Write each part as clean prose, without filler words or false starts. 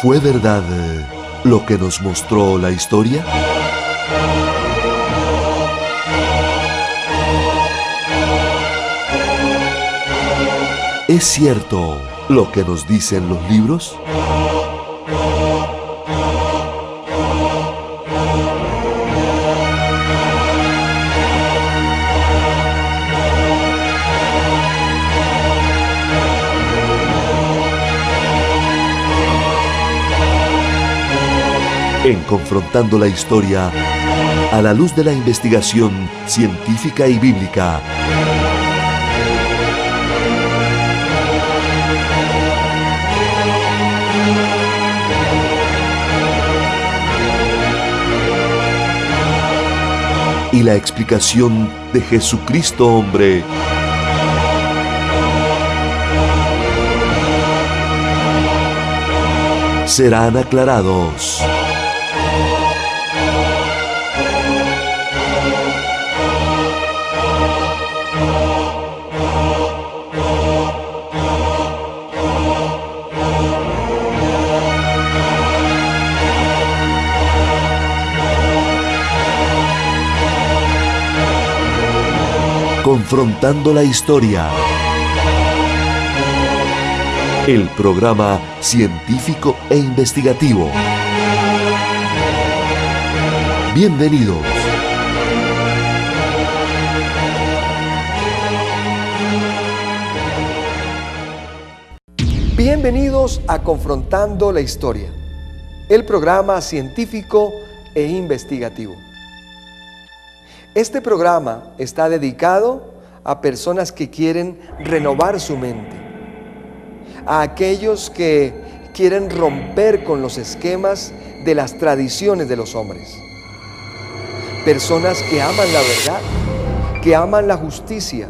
¿Fue verdad lo que nos mostró la historia? ¿Es cierto lo que nos dicen los libros? En Confrontando la Historia, a la luz de la investigación científica y bíblica. Y la explicación de Jesucristo hombre. Serán aclarados. Confrontando la Historia. El programa científico e investigativo. Bienvenidos. Bienvenidos a Confrontando la Historia, el programa científico e investigativo. Este programa está dedicado a personas que quieren renovar su mente, a aquellos que quieren romper con los esquemas de las tradiciones de los hombres, personas que aman la verdad, que aman la justicia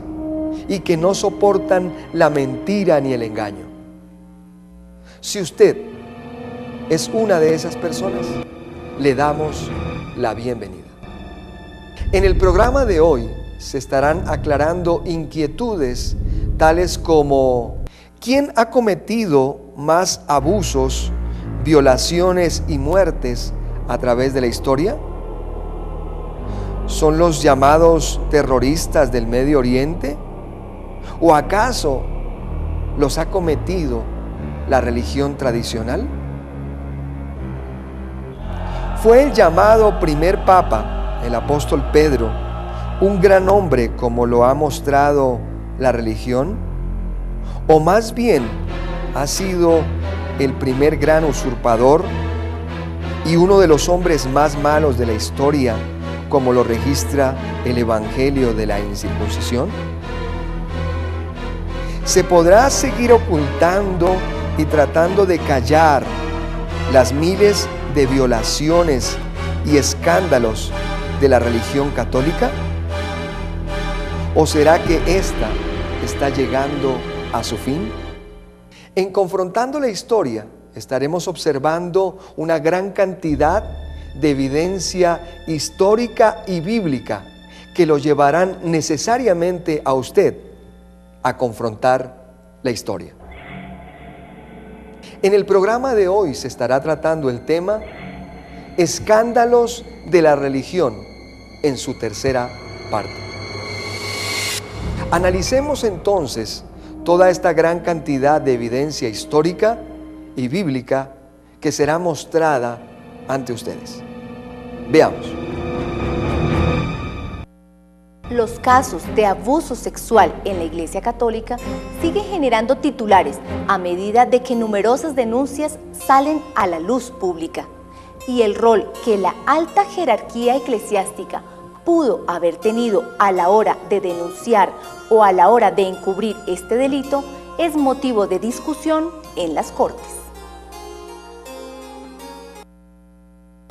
y que no soportan la mentira ni el engaño. Si usted es una de esas personas, le damos la bienvenida. En el programa de hoy se estarán aclarando inquietudes tales como: ¿quién ha cometido más abusos, violaciones y muertes a través de la historia? ¿Son los llamados terroristas del Medio Oriente? ¿O acaso los ha cometido la religión tradicional? ¿Fue el llamado primer papa, el apóstol Pedro, un gran hombre como lo ha mostrado la religión? ¿O más bien ha sido el primer gran usurpador y uno de los hombres más malos de la historia, como lo registra el Evangelio de la incircuncisión? ¿Se podrá seguir ocultando y tratando de callar las miles de violaciones y escándalos de la religión católica? ¿O será que ésta está llegando a su fin? En Confrontando la Historia estaremos observando una gran cantidad de evidencia histórica y bíblica que lo llevarán necesariamente a usted a confrontar la historia. En el programa de hoy se estará tratando el tema Escándalos de la religión en su tercera parte. Analicemos entonces toda esta gran cantidad de evidencia histórica y bíblica que será mostrada ante ustedes. Veamos. Los casos de abuso sexual en la Iglesia Católica siguen generando titulares a medida de que numerosas denuncias salen a la luz pública. Y el rol que la alta jerarquía eclesiástica pudo haber tenido a la hora de denunciar o a la hora de encubrir este delito es motivo de discusión en las Cortes.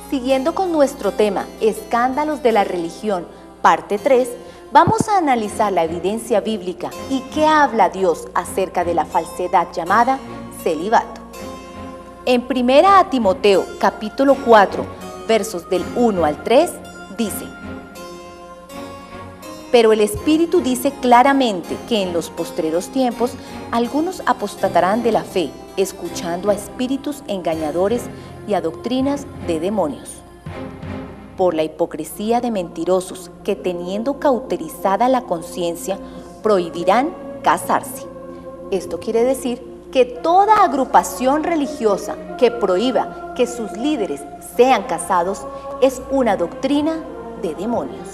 Siguiendo con nuestro tema, Escándalos de la religión, parte 3, vamos a analizar la evidencia bíblica y qué habla Dios acerca de la falsedad llamada celibato. En 1 Timoteo, capítulo 4, versos del 1 al 3, dice: Pero el Espíritu dice claramente que en los postreros tiempos algunos apostatarán de la fe, escuchando a espíritus engañadores y a doctrinas de demonios. Por la hipocresía de mentirosos que, teniendo cauterizada la conciencia, prohibirán casarse. Esto quiere decir que toda agrupación religiosa que prohíba que sus líderes sean casados es una doctrina de demonios.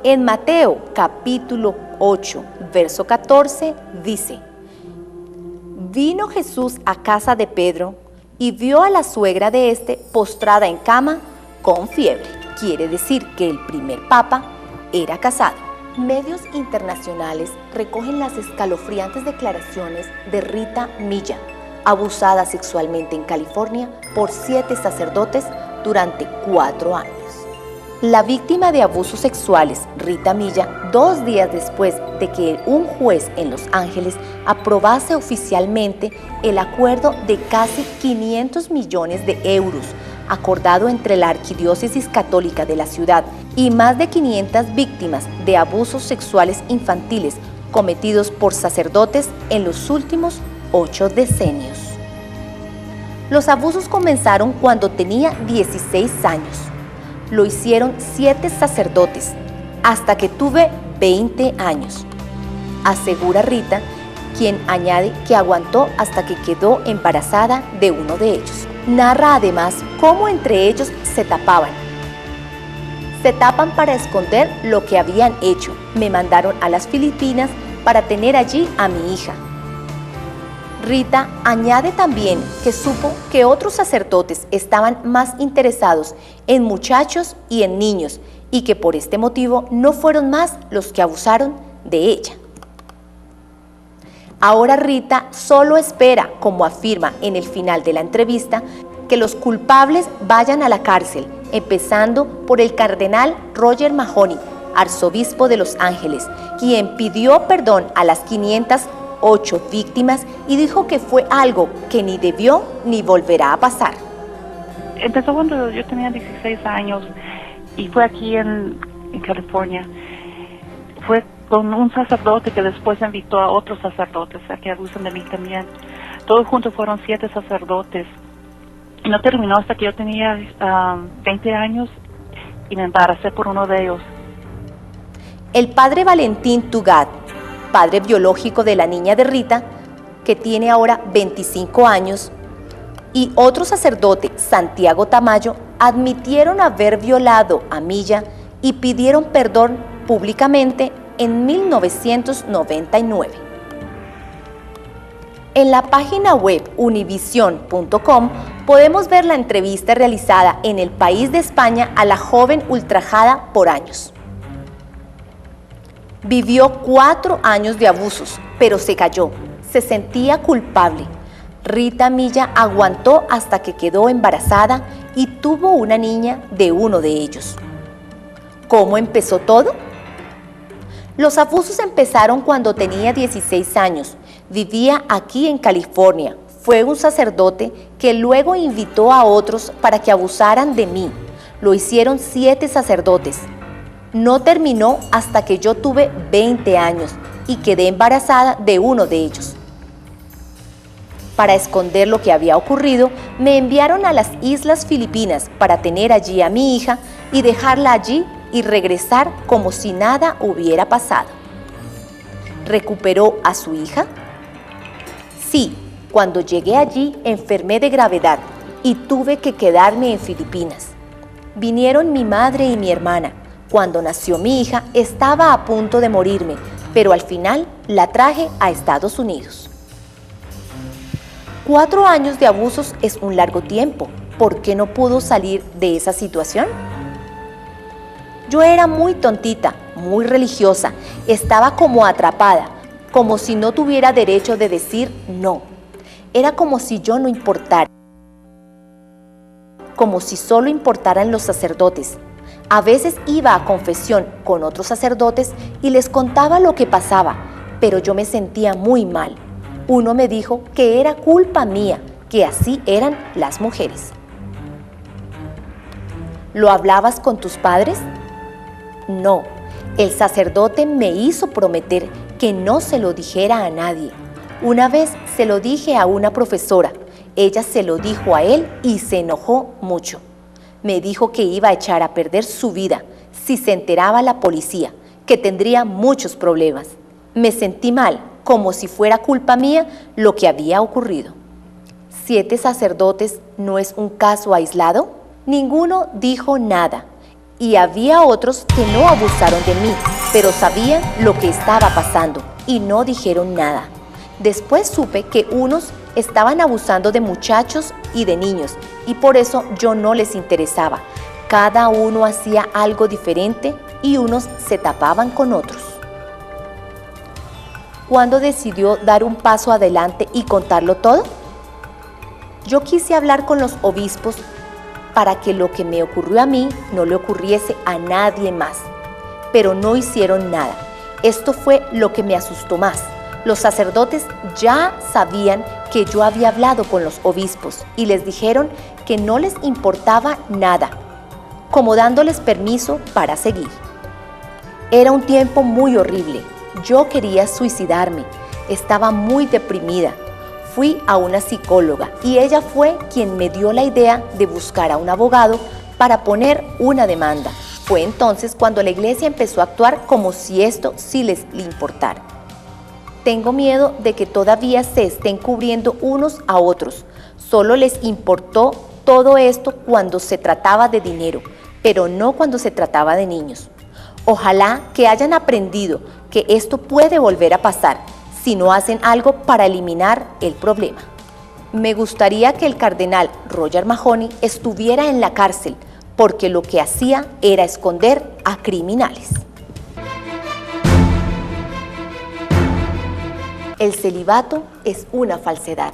En Mateo capítulo 8, verso 14 dice: Vino Jesús a casa de Pedro y vio a la suegra de éste postrada en cama con fiebre. Quiere decir que el primer papa era casado. Medios internacionales recogen las escalofriantes declaraciones de Rita Milla, abusada sexualmente en California por 7 sacerdotes durante 4 años. La víctima de abusos sexuales, Rita Milla, 2 días después de que un juez en Los Ángeles aprobase oficialmente el acuerdo de casi 500 millones de euros acordado entre la Arquidiócesis Católica de la ciudad y más de 500 víctimas de abusos sexuales infantiles cometidos por sacerdotes en los últimos 8 decenios. Los abusos comenzaron cuando tenía 16 años. Lo hicieron 7 sacerdotes, hasta que tuve 20 años, asegura Rita, quien añade que aguantó hasta que quedó embarazada de uno de ellos. Narra además cómo entre ellos se tapaban. Se tapan para esconder lo que habían hecho. Me mandaron a las Filipinas para tener allí a mi hija. Rita añade también que supo que otros sacerdotes estaban más interesados en muchachos y en niños y que por este motivo no fueron más los que abusaron de ella. Ahora Rita solo espera, como afirma en el final de la entrevista, que los culpables vayan a la cárcel, empezando por el cardenal Roger Mahony, arzobispo de Los Ángeles, quien pidió perdón a las 508 víctimas y dijo que fue algo que ni debió ni volverá a pasar. Empezó cuando yo tenía 16 años y fue aquí en California. Fue con un sacerdote que después invitó a otros sacerdotes a que abusen de mí también. Todos juntos fueron 7 sacerdotes. Y no terminó hasta que yo tenía 20 años y me embaracé por uno de ellos. El padre Valentín Tugat, padre biológico de la niña de Rita, que tiene ahora 25 años, y otro sacerdote, Santiago Tamayo, admitieron haber violado a Milla y pidieron perdón públicamente en 1999. En la página web univision.com podemos ver la entrevista realizada en el país de España a la joven ultrajada por años. Vivió 4 años de abusos, pero se cayó, se sentía culpable. Rita Milla aguantó hasta que quedó embarazada y tuvo una niña de uno de ellos. ¿Cómo empezó todo? Los abusos empezaron cuando tenía 16 años. Vivía aquí en California. Fue un sacerdote que luego invitó a otros para que abusaran de mí. Lo hicieron 7 sacerdotes. No terminó hasta que yo tuve 20 años y quedé embarazada de uno de ellos. Para esconder lo que había ocurrido, me enviaron a las Islas Filipinas para tener allí a mi hija y dejarla allí y regresar como si nada hubiera pasado. ¿Recuperó a su hija? Sí, cuando llegué allí enfermé de gravedad y tuve que quedarme en Filipinas. Vinieron mi madre y mi hermana. Cuando nació mi hija estaba a punto de morirme, pero al final la traje a Estados Unidos. 4 años de abusos es un largo tiempo. ¿Por qué no pudo salir de esa situación? Yo era muy tontita, muy religiosa, estaba como atrapada, como si no tuviera derecho de decir no. Era como si yo no importara, como si solo importaran los sacerdotes. A veces iba a confesión con otros sacerdotes y les contaba lo que pasaba, pero yo me sentía muy mal. Uno me dijo que era culpa mía, que así eran las mujeres. ¿Lo hablabas con tus padres? No, El sacerdote me hizo prometer que no se lo dijera a nadie. Una vez se lo dije a una profesora. Ella se lo dijo a él y se enojó mucho. Me dijo que iba a echar a perder su vida si se enteraba la policía, que tendría muchos problemas. Me sentí mal, como si fuera culpa mía lo que había ocurrido. ¿7 sacerdotes no es un caso aislado? Ninguno dijo nada. Y había otros que no abusaron de mí, pero sabían lo que estaba pasando y no dijeron nada. Después supe que unos estaban abusando de muchachos y de niños, y por eso yo no les interesaba. Cada uno hacía algo diferente y unos se tapaban con otros. ¿Cuándo decidió dar un paso adelante y contarlo todo? Yo quise hablar con los obispos para que lo que me ocurrió a mí no le ocurriese a nadie más, pero no hicieron nada. Esto fue lo que me asustó más. Los sacerdotes ya sabían que yo había hablado con los obispos y les dijeron que no les importaba nada, como dándoles permiso para seguir. Era un tiempo muy horrible. Yo quería suicidarme. Estaba muy deprimida. Fui a una psicóloga y ella fue quien me dio la idea de buscar a un abogado para poner una demanda. Fue entonces cuando la iglesia empezó a actuar como si esto sí les importara. Tengo miedo de que todavía se estén cubriendo unos a otros. Solo les importó todo esto cuando se trataba de dinero, pero no cuando se trataba de niños. Ojalá que hayan aprendido que esto puede volver a pasar si no hacen algo para eliminar el problema. Me gustaría que el cardenal Roger Mahony estuviera en la cárcel, porque lo que hacía era esconder a criminales. El celibato es una falsedad.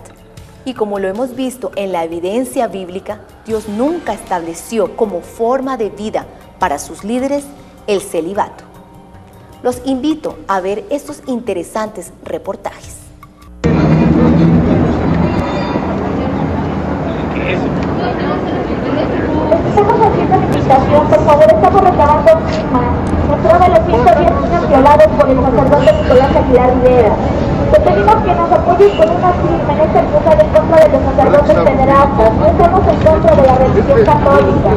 Y como lo hemos visto en la evidencia bíblica, Dios nunca estableció como forma de vida para sus líderes el celibato. Los invito a ver estos interesantes reportajes. Estamos haciendo la invitación, por favor, estamos recabando firmas. Se prueba los 110 niños violados por el sacerdote Nicolás Aguilar Rivera. Te pedimos que nos apoyes con una firma en esta lucha en contra de los sacerdotes pederastas. No estamos en contra de la religión católica.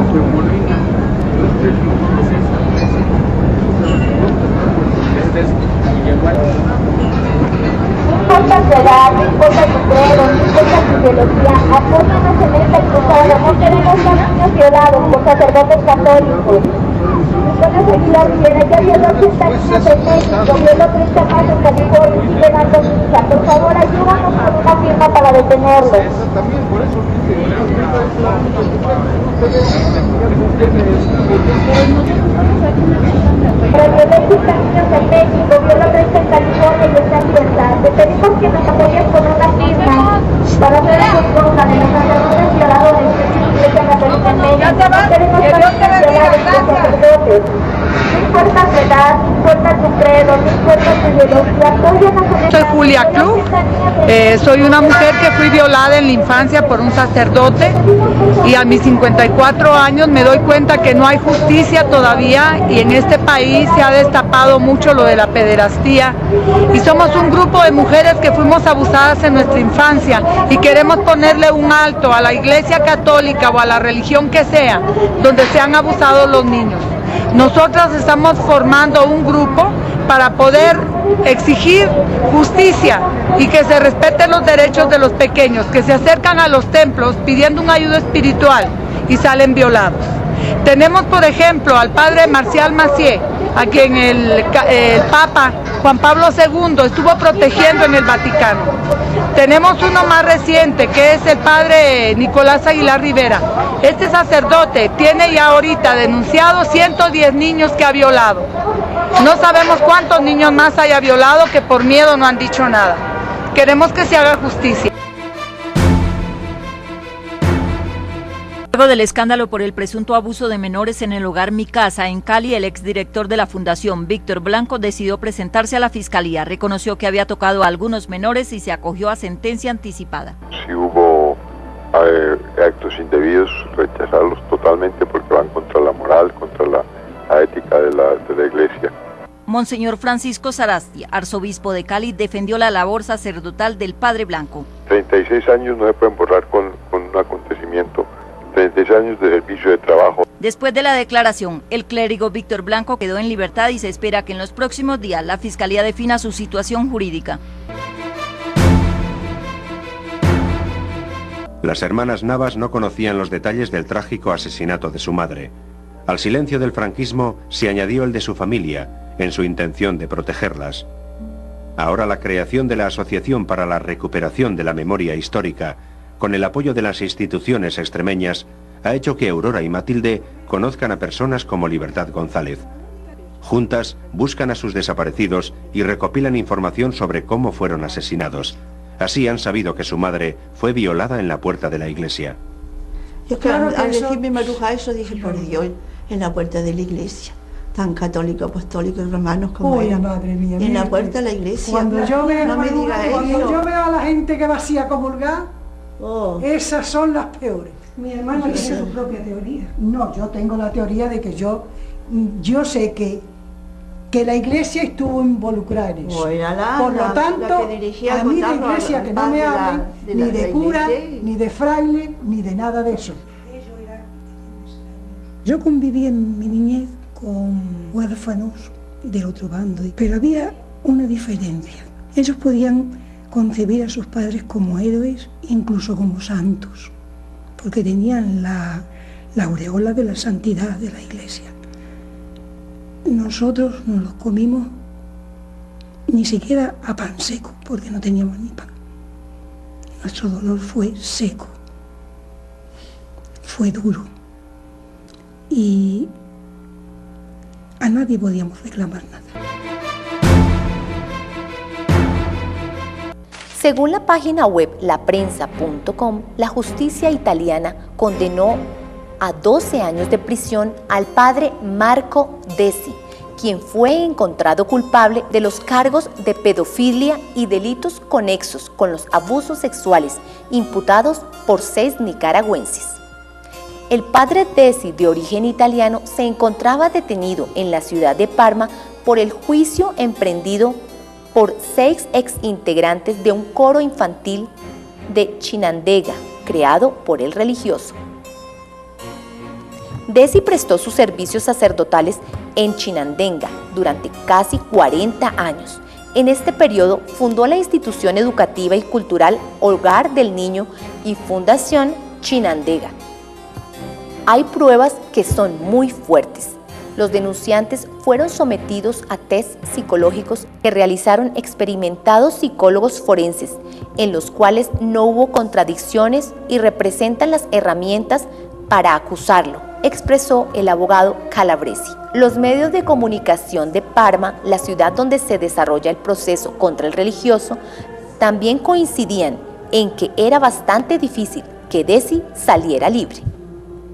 No importa tu edad, no importa tu credo, no importa tu ideología, apóyanos en esta cruzada. No queremos más niños violados por sacerdotes católicos. Nicolás Aguilar Rivera ya violó 80 niños en México, violó 30 más en California y sigue dando misa. Por favor, ayúdanos con una firma para detenerlo. Radio México, niños en México, viola 30 en California y está en libertad. Te pedimos que nos apoyes con una firma para hacer en contra de los sacerdotes violadores que tienen Iglesia Católica en México. Queremos más violados por sacerdotes. No importa tu edad, no importa tu credo, no importa tu ideología, apóyanos en esta. Soy Julia Cruz, soy una mujer que fui violada en la infancia por un sacerdote y a mis 54 años me doy cuenta que no hay justicia todavía y en este país se ha destapado mucho lo de la pederastía y somos un grupo de mujeres que fuimos abusadas en nuestra infancia y queremos ponerle un alto a la Iglesia Católica o a la religión que sea donde se han abusado los niños. Nosotras estamos formando un grupo para poder exigir justicia y que se respeten los derechos de los pequeños que se acercan a los templos pidiendo una ayuda espiritual y salen violados. Tenemos, por ejemplo, al padre Marcial Macié, a quien el Papa Juan Pablo II estuvo protegiendo en el Vaticano. Tenemos uno más reciente, que es el padre Nicolás Aguilar Rivera. Este sacerdote tiene ya ahorita denunciado 110 niños que ha violado. No sabemos cuántos niños más haya violado, que por miedo no han dicho nada. Queremos que se haga justicia. Luego del escándalo por el presunto abuso de menores en el hogar Mi Casa en Cali, el exdirector de la Fundación, Víctor Blanco, decidió presentarse a la Fiscalía. Reconoció que había tocado a algunos menores y se acogió a sentencia anticipada. Si hubo actos indebidos, rechazarlos totalmente porque van contra la moral, contra la ética de la Iglesia. Monseñor Francisco Sarasti, arzobispo de Cali, defendió la labor sacerdotal del Padre Blanco. 36 años no se pueden borrar con un acontecimiento, 36 años de servicio de trabajo. Después de la declaración, el clérigo Víctor Blanco quedó en libertad y se espera que en los próximos días la Fiscalía defina su situación jurídica. Las hermanas Navas no conocían los detalles del trágico asesinato de su madre. Al silencio del franquismo se añadió el de su familia, en su intención de protegerlas. Ahora la creación de la Asociación para la Recuperación de la Memoria Histórica, con el apoyo de las instituciones extremeñas, ha hecho que Aurora y Matilde conozcan a personas como Libertad González. Juntas buscan a sus desaparecidos y recopilan información sobre cómo fueron asesinados. Así han sabido que su madre fue violada en la puerta de la iglesia. Yo claro, al decirme Maruja eso dije, por Dios, en la puerta de la iglesia, tan católico, apostólico y romanos como eran. Madre mía, en la puerta de la iglesia. Cuando yo veo, no me digas cuando yo veo a la gente que va así a comulgar, esas son las peores. Mi hermana tiene su propia teoría. No, yo tengo la teoría de que yo sé que la iglesia estuvo involucrada en eso. Por lo tanto, a mí la iglesia que no me hablen ni de cura, ni de fraile, ni de nada de eso. Yo conviví en mi niñez con huérfanos del otro bando, pero había una diferencia. Ellos podían concebir a sus padres como héroes, incluso como santos, porque tenían la aureola de la santidad de la iglesia. Nosotros nos los comimos ni siquiera a pan seco, porque no teníamos ni pan. Nuestro dolor fue seco, fue duro, y a nadie podíamos reclamar nada. Según la página web laprensa.com, la justicia italiana condenó a 12 años de prisión al padre Marco Desi, quien fue encontrado culpable de los cargos de pedofilia y delitos conexos con los abusos sexuales imputados por 6 nicaragüenses. El padre Desi, de origen italiano, se encontraba detenido en la ciudad de Parma por el juicio emprendido por 6 exintegrantes de un coro infantil de Chinandega, creado por el religioso. Desi prestó sus servicios sacerdotales en Chinandega durante casi 40 años. En este periodo fundó la institución educativa y cultural Hogar del Niño y Fundación Chinandega. Hay pruebas que son muy fuertes. Los denunciantes fueron sometidos a test psicológicos que realizaron experimentados psicólogos forenses, en los cuales no hubo contradicciones y representan las herramientas para acusarlo, expresó el abogado Calabresi. Los medios de comunicación de Parma, la ciudad donde se desarrolla el proceso contra el religioso, también coincidían en que era bastante difícil que Desi saliera libre.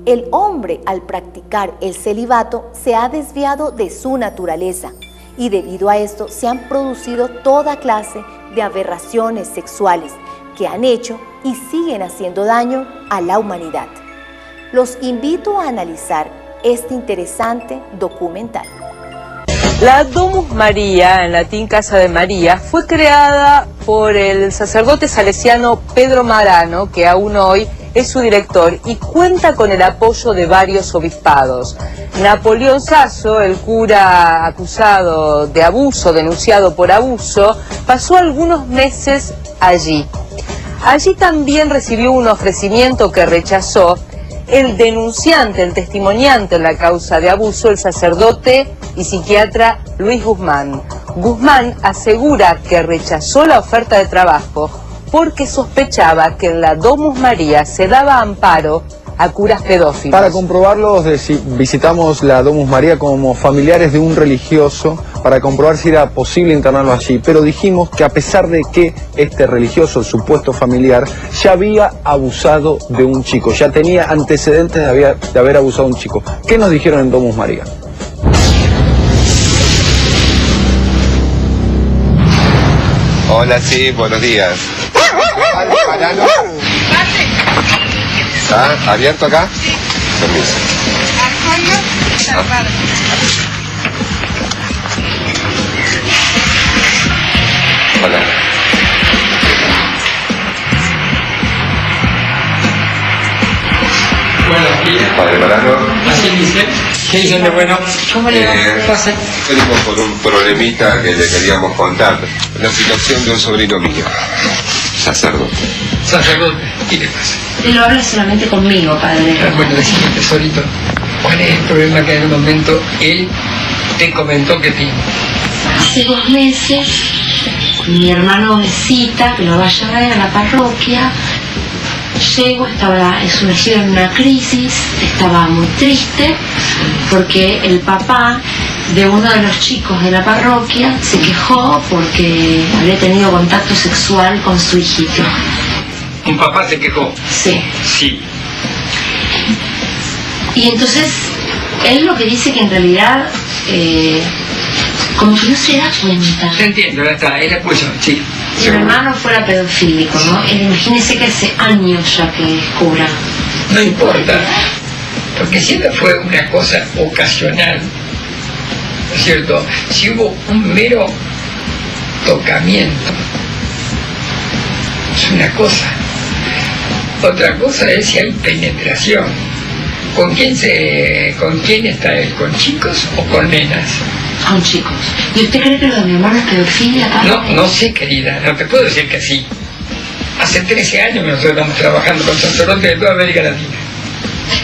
El hombre, al practicar el celibato, se ha desviado de su naturaleza y debido a esto se han producido toda clase de aberraciones sexuales que han hecho y siguen haciendo daño a la humanidad. Los invito a analizar este interesante documental. La Domus María, en latín Casa de María, fue creada por el sacerdote salesiano Pedro Marano, que aún hoy es su director y cuenta con el apoyo de varios obispados. Napoleón Sasso, el cura acusado de abuso, denunciado por abuso, pasó algunos meses allí. Allí también recibió un ofrecimiento que rechazó el denunciante, el testimoniante en la causa de abuso, el sacerdote y psiquiatra Luis Guzmán. Guzmán asegura que rechazó la oferta de trabajo porque sospechaba que en la Domus María se daba amparo a curas pedófilos. Para comprobarlo, visitamos la Domus María como familiares de un religioso para comprobar si era posible internarlo allí, pero dijimos que a pesar de que este religioso, el supuesto familiar, ya había abusado de un chico, ya tenía antecedentes de haber abusado de un chico. ¿Qué nos dijeron en Domus María? Hola, sí, buenos días. ¿Está abierto acá? Sí. Permiso. Hola. Buenos días. Padre Marano. Así dice. ¿Qué dicen de bueno? ¿Cómo le va? Pasa. Venimos por un problemita que le queríamos contar. La situación de un sobrino mío. Sacerdote. Sacerdote. ¿Qué le pasa? Él lo habla solamente conmigo, padre. Bueno, decime, tesorito, ¿cuál es el problema que en el momento él te comentó que tiene? Hace 2 meses, mi hermano me cita, que lo vaya a ver a la parroquia. Llego, estaba sumergido en una crisis, estaba muy triste, porque el papá de uno de los chicos de la parroquia se quejó porque había tenido contacto sexual con su hijito. ¿Un papá se quejó? Sí. Sí. Y entonces, él lo que dice que en realidad, como que no se da cuenta. Te entiendo, ya está, es la expulsión, sí. Si mi hermano fuera pedofílico, ¿no? Él, imagínese que hace años ya que es cura. No importa, porque siempre fue una cosa ocasional, ¿no es cierto? Si hubo un mero tocamiento, es una cosa. Otra cosa es si hay penetración. ¿Con quién está él? ¿Con chicos o con nenas? Con chicos. ¿Y usted cree que lo de mi hermano es pedofilia, padre? No sé, querida, no te puedo decir que sí. Hace 13 años que nosotros estamos trabajando con sacerdotes de toda América Latina.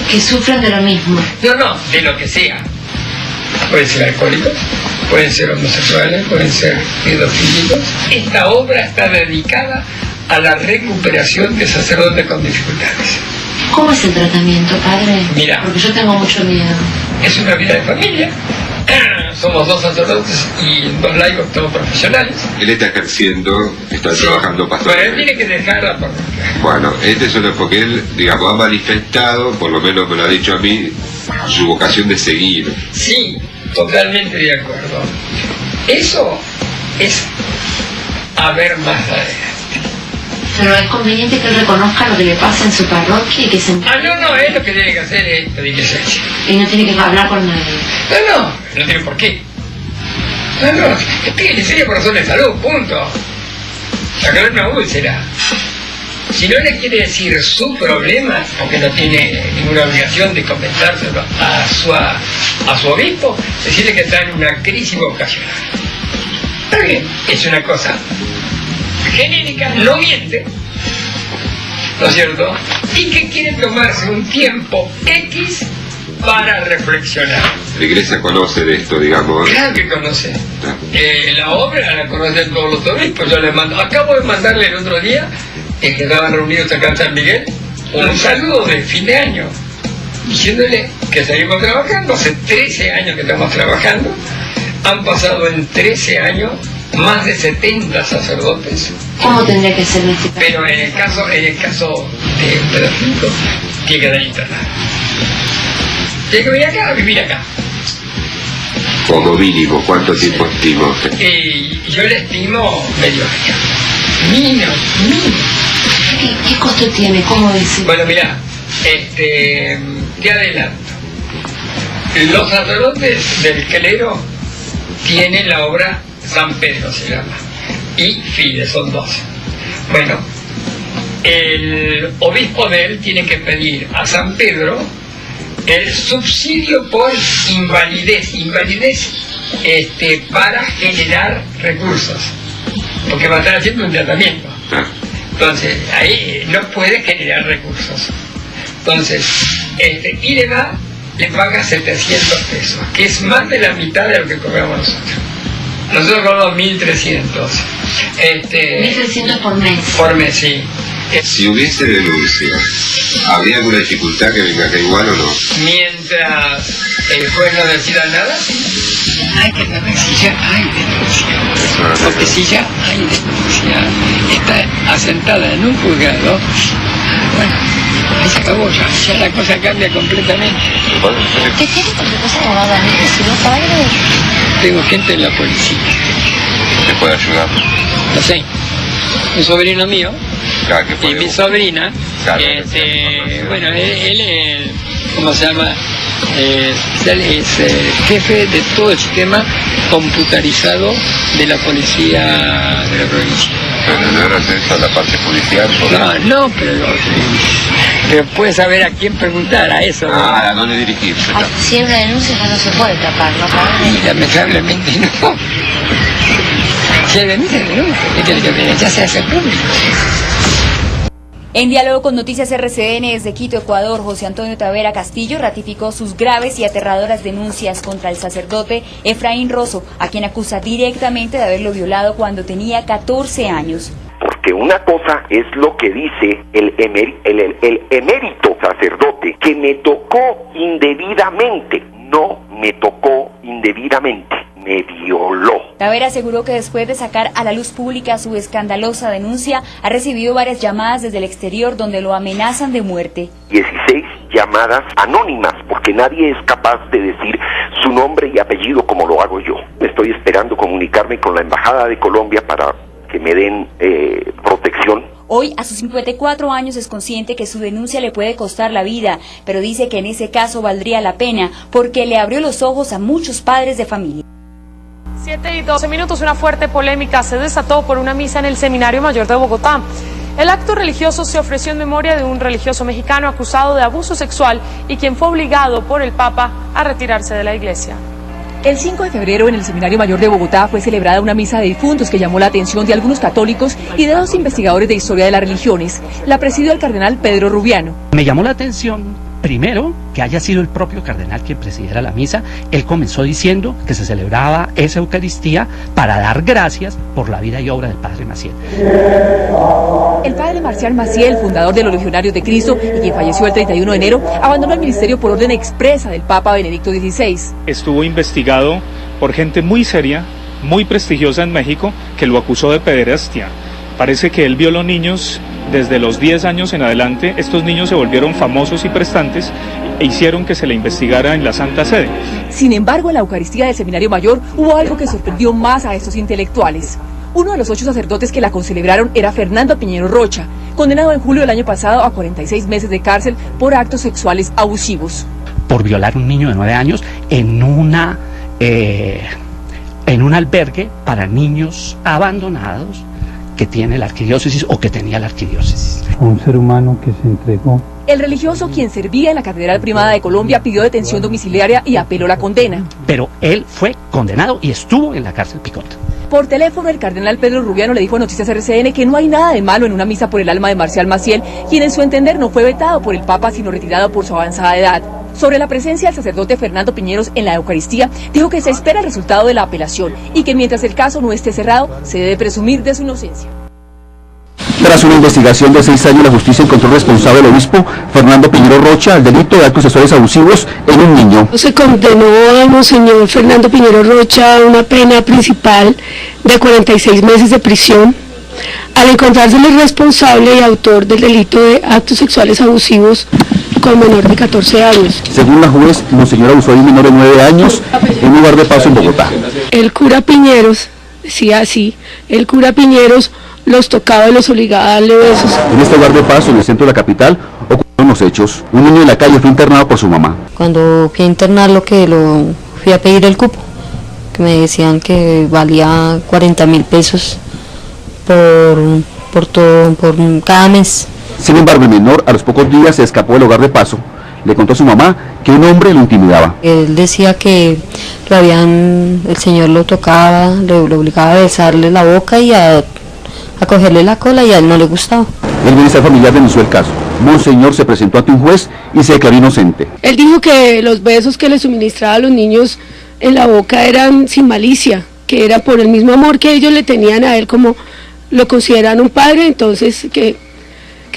Que sufren de lo mismo. No, de lo que sea. Pueden ser alcohólicos, pueden ser homosexuales, pueden ser pedofílicos. Esta obra está dedicada a la recuperación de sacerdotes con dificultades. ¿Cómo es el tratamiento, padre? Mira. Porque yo tengo mucho miedo. Es una vida de familia. Somos 2 sacerdotes y 2 laicos, todos profesionales. Él está ejerciendo, está trabajando pastor. Pero él tiene que dejar la parroquia. Bueno, este solo es porque él, digamos, ha manifestado, por lo menos me lo ha dicho a mí, su vocación de seguir. Sí, totalmente de acuerdo. Eso es a ver más adelante. Pero es conveniente que él reconozca lo que le pasa en su parroquia y que se... No, él lo que tiene que hacer es pedir que se eche. Y no tiene que hablar con nadie. No tiene por qué. Es serio por razón de salud, punto. Sacar una úlcera. Si no le quiere decir su problema, porque no tiene ninguna obligación de comentárselo a su obispo, decirle que está en una crisis vocacional. Está bien, es una cosa genérica, no miente, ¿no es cierto? Y que quiere tomarse un tiempo X para reflexionar. La iglesia conoce de esto, digamos. Claro que conoce. La obra la conocen todos los obispos. Yo le mando, acabo de mandarle el otro día, que estaban reunidos acá en San Miguel, un saludo de fin de año, diciéndole que seguimos trabajando. Hace 13 años que estamos trabajando. Han pasado en 13 años más de 70 sacerdotes. ¿Cómo tendría que ser este caso? Pero en el caso de un pedofílico, tiene que dar internado. Tiene que venir acá a vivir acá. Como mínimo, ¿cuánto tiempo estimo? Yo le estimo medio año. Mínimo. ¿Qué costo tiene? ¿Cómo decir? Bueno, mirá, te adelanto. Los sacerdotes del clero tienen la obra San Pedro, se llama, y Fides, son 2. Bueno, el obispo de él tiene que pedir a San Pedro el subsidio por invalidez para generar recursos, porque va a estar haciendo un tratamiento. Entonces, ahí no puede generar recursos. Entonces, IREVA le paga 700 pesos, que es más de la mitad de lo que cobramos nosotros. Nosotros cobramos 1.300. 1.300 por mes. Por mes, sí. Si hubiese denuncia, ¿habría alguna dificultad que venga acá igual o no? Mientras el juez no decida nada, hay que saber si ya hay denuncia. Porque si ya hay denuncia, está asentada en un juzgado, bueno, ahí se acabó, ya la cosa cambia completamente. ¿Usted tiene cualquier cosa abogada? Si no, padre. Tengo gente en la policía. ¿Te puede ayudar? No sé. Un sobrino mío. Claro, que y mi sobrina, claro, bueno, él ¿cómo se llama? es jefe de todo el sistema computarizado de la policía de la provincia. Pero no era eso la parte judicial. No, pero puedes saber a quién preguntar a eso. ¿A dónde dirigirse? Si hay una denuncia ya no se puede tapar, ¿no? Y lamentablemente no. Si hay denuncia, ¿qué quiere que venga? Ya se hace público. En diálogo con Noticias RCN desde Quito, Ecuador, José Antonio Tavera Castillo ratificó sus graves y aterradoras denuncias contra el sacerdote Efraín Rosso, a quien acusa directamente de haberlo violado cuando tenía 14 años. Porque una cosa es lo que dice el emérito sacerdote, que me tocó indebidamente, no me tocó indebidamente, me violó. Tavera aseguró que después de sacar a la luz pública su escandalosa denuncia, ha recibido varias llamadas desde el exterior donde lo amenazan de muerte. 16 llamadas anónimas, porque nadie es capaz de decir su nombre y apellido como lo hago yo. Estoy esperando comunicarme con la Embajada de Colombia para que me den protección. Hoy, a sus 54 años, es consciente que su denuncia le puede costar la vida, pero dice que en ese caso valdría la pena, porque le abrió los ojos a muchos padres de familia. 7:12, una fuerte polémica se desató por una misa en el Seminario Mayor de Bogotá. El acto religioso se ofreció en memoria de un religioso mexicano acusado de abuso sexual y quien fue obligado por el Papa a retirarse de la iglesia. El 5 de febrero en el Seminario Mayor de Bogotá fue celebrada una misa de difuntos que llamó la atención de algunos católicos y de 2 investigadores de historia de las religiones. La presidió el cardenal Pedro Rubiano. Me llamó la atención, primero, que haya sido el propio cardenal quien presidiera la misa. Él comenzó diciendo que se celebraba esa Eucaristía para dar gracias por la vida y obra del Padre Maciel. El padre Marcial Maciel, fundador de los Legionarios de Cristo y quien falleció el 31 de enero, abandonó el ministerio por orden expresa del Papa Benedicto XVI. Estuvo investigado por gente muy seria, muy prestigiosa en México, que lo acusó de pederastia. Parece que él violó niños desde los 10 años en adelante. Estos niños se volvieron famosos y prestantes e hicieron que se le investigara en la Santa Sede. Sin embargo, en la Eucaristía del Seminario Mayor hubo algo que sorprendió más a estos intelectuales. Uno de los 8 sacerdotes que la concelebraron era Fernando Piñero Rocha, condenado en julio del año pasado a 46 meses de cárcel por actos sexuales abusivos. Por violar a un niño de 9 años en un albergue para niños abandonados que tiene la arquidiócesis o que tenía la arquidiócesis. Un ser humano que se entregó. El religioso, quien servía en la Catedral Primada de Colombia, pidió detención domiciliaria y apeló la condena. Pero él fue condenado y estuvo en la cárcel Picot. Por teléfono, el cardenal Pedro Rubiano le dijo a Noticias RCN que no hay nada de malo en una misa por el alma de Marcial Maciel, quien en su entender no fue vetado por el Papa, sino retirado por su avanzada edad. Sobre la presencia del sacerdote Fernando Piñeros en la Eucaristía, dijo que se espera el resultado de la apelación y que mientras el caso no esté cerrado, se debe presumir de su inocencia. Tras una investigación de 6 años, la justicia encontró responsable al obispo Fernando Piñero Rocha al delito de actos sexuales abusivos en un niño. Se condenó a monseñor Fernando Piñero Rocha a una pena principal de 46 meses de prisión al encontrársele responsable y autor del delito de actos sexuales abusivos con menor de 14 años. Según la juez, monseñor abusó de un menor de 9 años en un lugar de paso en Bogotá. El cura Piñeros, decía así, el cura Piñeros los tocaba y los obligaba a darle besos. En este lugar de paso, en el centro de la capital, ocurrieron los hechos. Un niño en la calle fue internado por su mamá. Cuando fui a internarlo, fui a pedir el cupo, que me decían que valía 40.000 pesos por cada mes. Sin embargo, el menor a los pocos días se escapó del hogar de paso. Le contó a su mamá que un hombre lo intimidaba. Él decía que el señor lo tocaba, lo obligaba a besarle la boca y a cogerle la cola, y a él no le gustaba. El bienestar familiar denunció el caso. Monseñor se presentó ante un juez y se declaró inocente. Él dijo que los besos que le suministraba a los niños en la boca eran sin malicia, que era por el mismo amor que ellos le tenían a él, como lo consideran un padre, entonces que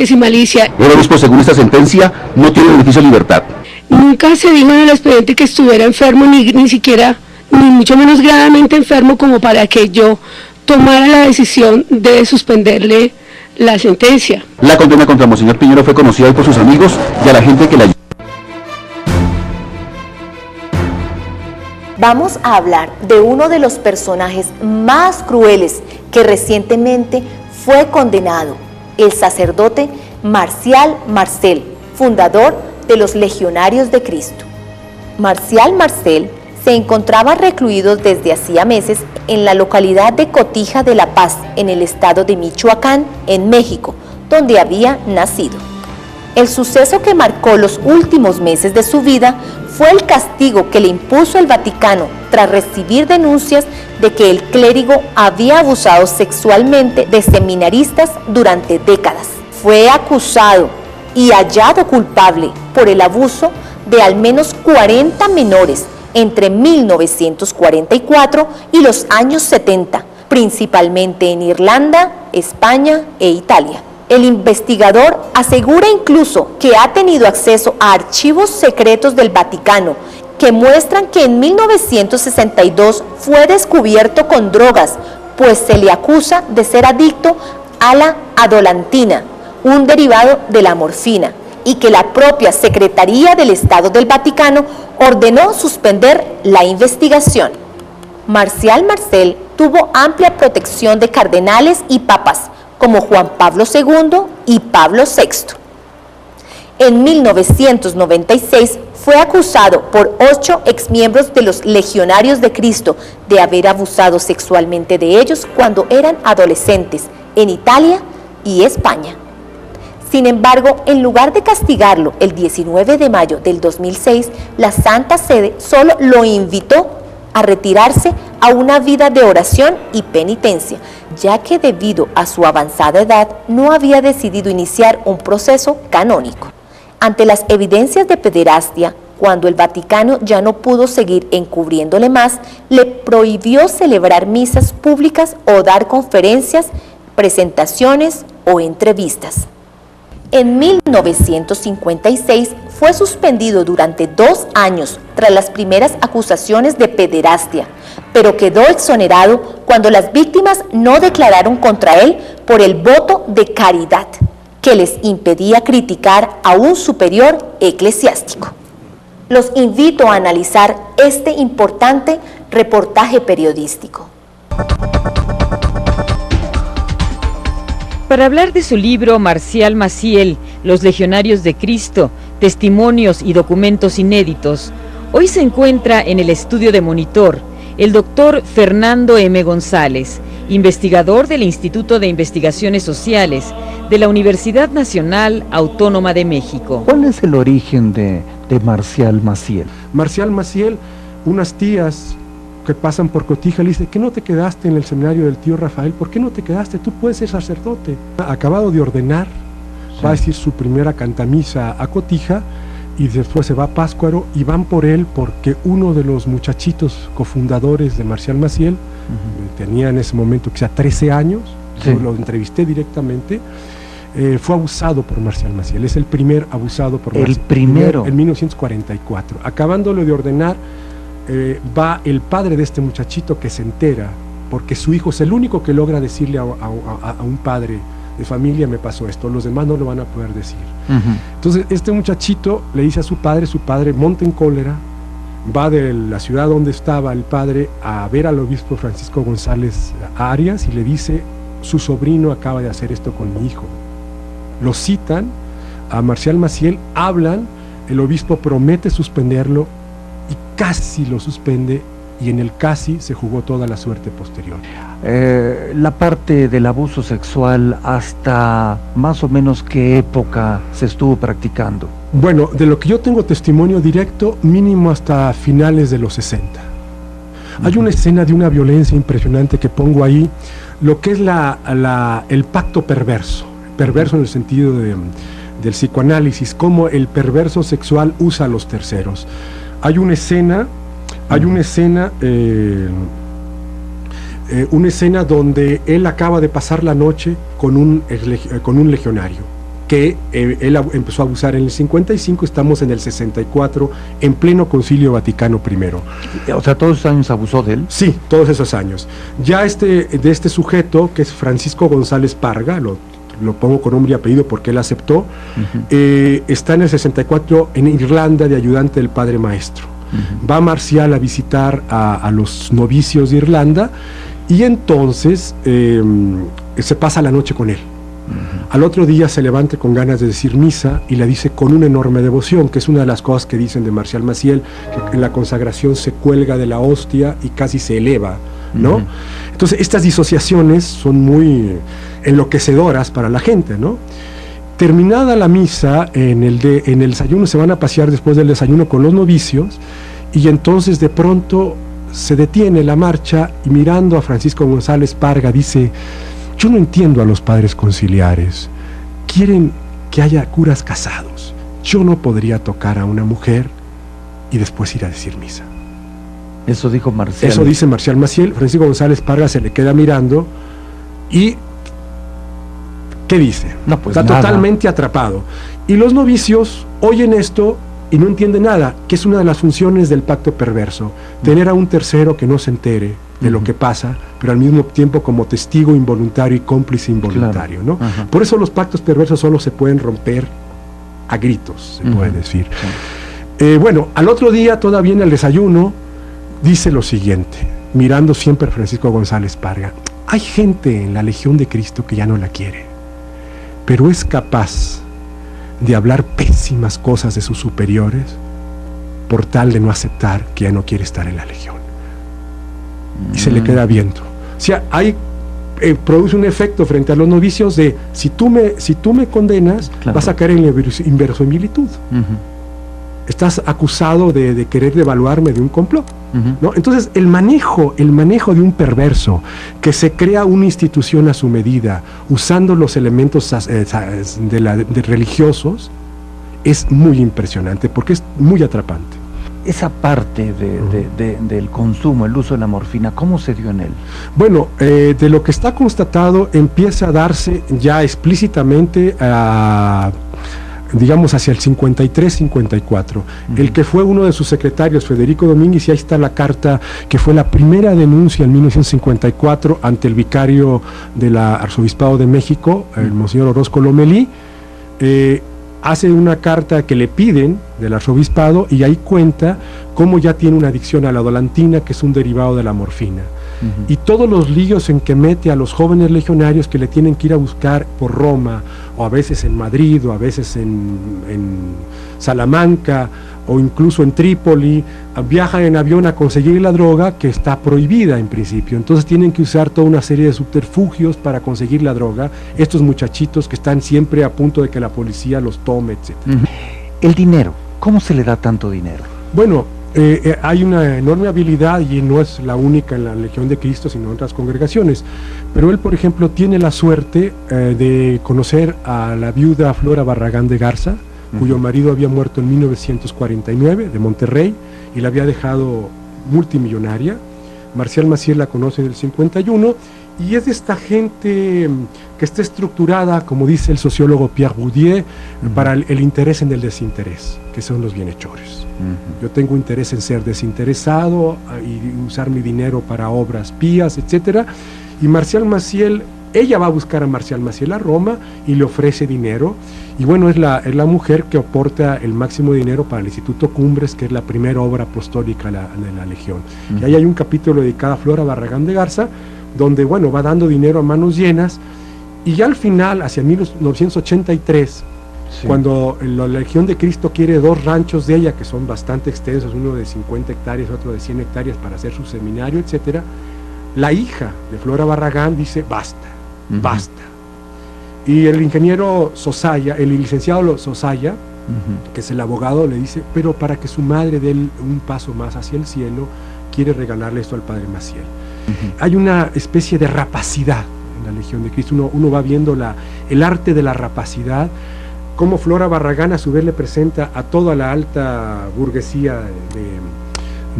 sin malicia. El obispo, según esta sentencia, no tiene beneficio de libertad. Nunca se dijo en el expediente que estuviera enfermo, ni siquiera, ni mucho menos gravemente enfermo, como para que yo tomara la decisión de suspenderle la sentencia. La condena contra monseñor Piñero fue conocida hoy por sus amigos y a la gente que la ayudó. Vamos a hablar de uno de los personajes más crueles que recientemente fue condenado, el sacerdote Marcial Marcel, fundador de los Legionarios de Cristo. Marcial Marcel se encontraba recluido desde hacía meses en la localidad de Cotija de La Paz, en el estado de Michoacán, en México, donde había nacido. El suceso que marcó los últimos meses de su vida fue el castigo que le impuso el Vaticano tras recibir denuncias de que el clérigo había abusado sexualmente de seminaristas durante décadas. Fue acusado y hallado culpable por el abuso de al menos 40 menores entre 1944 y los años 70, principalmente en Irlanda, España e Italia. El investigador asegura incluso que ha tenido acceso a archivos secretos del Vaticano que muestran que en 1962 fue descubierto con drogas, pues se le acusa de ser adicto a la adolantina, un derivado de la morfina, y que la propia Secretaría del Estado del Vaticano ordenó suspender la investigación. Marcial Marcel tuvo amplia protección de cardenales y papas, como Juan Pablo II y Pablo VI. En 1996 fue acusado por 8 exmiembros de los Legionarios de Cristo de haber abusado sexualmente de ellos cuando eran adolescentes en Italia y España. Sin embargo, en lugar de castigarlo el 19 de mayo del 2006, la Santa Sede solo lo invitó a retirarse a una vida de oración y penitencia, ya que debido a su avanzada edad no había decidido iniciar un proceso canónico. Ante las evidencias de pederastia, cuando el Vaticano ya no pudo seguir encubriéndole más, le prohibió celebrar misas públicas o dar conferencias, presentaciones o entrevistas. En 1956 fue suspendido durante 2 años tras las primeras acusaciones de pederastia, pero quedó exonerado cuando las víctimas no declararon contra él por el voto de caridad, que les impedía criticar a un superior eclesiástico. Los invito a analizar este importante reportaje periodístico. Para hablar de su libro Marcial Maciel, Los Legionarios de Cristo, testimonios y documentos inéditos, hoy se encuentra en el estudio de Monitor el doctor Fernando M. González, investigador del Instituto de Investigaciones Sociales de la Universidad Nacional Autónoma de México. ¿Cuál es el origen de Marcial Maciel? Marcial Maciel, unas tías que pasan por Cotija le dicen: ¿qué no te quedaste en el seminario del tío Rafael? ¿Por qué no te quedaste? Tú puedes ser sacerdote. Acabado de ordenar, va a decir su primera cantamisa a Cotija y después se va a Pátzcuaro y van por él porque uno de los muchachitos cofundadores de Marcial Maciel, tenía en ese momento quizá 13 años, lo entrevisté directamente, fue abusado por Marcial Maciel, es el primer abusado por Marcial. El primero. En 1944. Acabándolo de ordenar, va el padre de este muchachito que se entera, porque su hijo es el único que logra decirle a un padre de familia: me pasó esto, los demás no lo van a poder decir. Entonces este muchachito le dice a su padre monta en cólera, va de la ciudad donde estaba el padre a ver al obispo Francisco González Arias y le dice: su sobrino acaba de hacer esto con mi hijo. Lo citan a Marcial Maciel, hablan, el obispo promete suspenderlo y casi lo suspende, y en el casi se jugó toda la suerte posterior. La parte del abuso sexual, ¿hasta más o menos qué época se estuvo practicando? Bueno, de lo que yo tengo testimonio directo, mínimo hasta finales de los 60. Hay una escena de una violencia impresionante que pongo ahí, lo que es el pacto perverso en el sentido del psicoanálisis, cómo el perverso sexual usa a los terceros. Hay una escena donde él acaba de pasar la noche con un legionario que él empezó a abusar en el 55, estamos en el 64, en pleno Concilio Vaticano I. O sea, ¿todos esos años abusó de él? Sí, todos esos años. Ya de este sujeto, que es Francisco González Parga, lo pongo con nombre y apellido porque él aceptó, está en el 64 en Irlanda de ayudante del padre maestro. Va Marcial a visitar a los novicios de Irlanda y entonces se pasa la noche con él. al otro día se levanta con ganas de decir misa y la dice con una enorme devoción, que es una de las cosas que dicen de Marcial Maciel, que en la consagración se cuelga de la hostia y casi se eleva, ¿no? Entonces estas disociaciones son muy enloquecedoras para la gente, ¿no? Terminada la misa, en el desayuno se van a pasear después del desayuno con los novicios, y entonces de pronto se detiene la marcha y mirando a Francisco González Parga dice: yo no entiendo a los padres conciliares, quieren que haya curas casados, yo no podría tocar a una mujer y después ir a decir misa. Eso dijo Marcial. Eso dice Marcial Maciel. Francisco González Parga se le queda mirando y ¿qué dice? No, pues está nada. Totalmente atrapado. Y los novicios oyen esto y no entienden nada, que es una de las funciones del pacto perverso, tener a un tercero que no se entere de lo que pasa, pero al mismo tiempo como testigo involuntario y cómplice involuntario, ¿no? Por eso los pactos perversos solo se pueden romper a gritos, se puede decir. Bueno, al otro día, todavía en el desayuno, dice lo siguiente, mirando siempre a Francisco González Parga: hay gente en la Legión de Cristo que ya no la quiere, pero es capaz de hablar pésimas cosas de sus superiores por tal de no aceptar que ya no quiere estar en la Legión. Y se le queda viendo. O sea, produce un efecto frente a los novicios de si tú me condenas, claro, vas a caer en la inverosimilitud. Estás acusado de querer devaluarme de un complot, ¿no? Entonces el manejo de un perverso que se crea una institución a su medida usando los elementos de religiosos es muy impresionante porque es muy atrapante. Esa parte del consumo, el uso de la morfina, ¿cómo se dio en él? Bueno, de lo que está constatado empieza a darse ya explícitamente digamos hacia el 53-54, el que fue uno de sus secretarios, Federico Domínguez, y ahí está la carta que fue la primera denuncia en 1954 ante el vicario del Arzobispado de México, el Monseñor Orozco Lomelí. Hace una carta que le piden del arzobispado y ahí cuenta cómo ya tiene una adicción a la dolantina, que es un derivado de la morfina. Y todos los líos en que mete a los jóvenes legionarios que le tienen que ir a buscar por Roma, o a veces en Madrid, o a veces en Salamanca, o incluso en Trípoli, viajan en avión a conseguir la droga que está prohibida en principio. Entonces tienen que usar toda una serie de subterfugios para conseguir la droga, estos muchachitos que están siempre a punto de que la policía los tome, etc. El dinero, ¿cómo se le da tanto dinero? Bueno, hay una enorme habilidad, y no es la única en la Legión de Cristo, sino en otras congregaciones, pero él, por ejemplo, tiene la suerte de conocer a la viuda Flora Barragán de Garza, cuyo marido había muerto en 1949, de Monterrey, y la había dejado multimillonaria. Marcial Maciel la conoce en el 51, y es de esta gente que está estructurada, como dice el sociólogo Pierre Bourdieu, para el interés en el desinterés, que son los bienhechores. Yo tengo interés en ser desinteresado y usar mi dinero para obras pías, etcétera. Y Marcial Maciel, ella va a buscar a Marcial Maciel a Roma y le ofrece dinero. Y bueno, es la mujer que aporta el máximo dinero para el Instituto Cumbres, que es la primera obra apostólica de la Legión. Y ahí hay un capítulo dedicado a Flora Barragán de Garza, donde, bueno, va dando dinero a manos llenas. Y ya al final, hacia 1983, cuando la Legión de Cristo quiere 2 ranchos de ella, que son bastante extensos, uno de 50 hectáreas, otro de 100 hectáreas para hacer su seminario, etcétera, la hija de Flora Barragán dice: basta, basta. Y el ingeniero Sosaya, el licenciado Sosaya, que es el abogado, le dice: pero para que su madre dé un paso más hacia el cielo, quiere regalarle esto al padre Maciel. Hay una especie de rapacidad en la Legión de Cristo. Uno va viendo el arte de la rapacidad, cómo Flora Barragán a su vez le presenta a toda la alta burguesía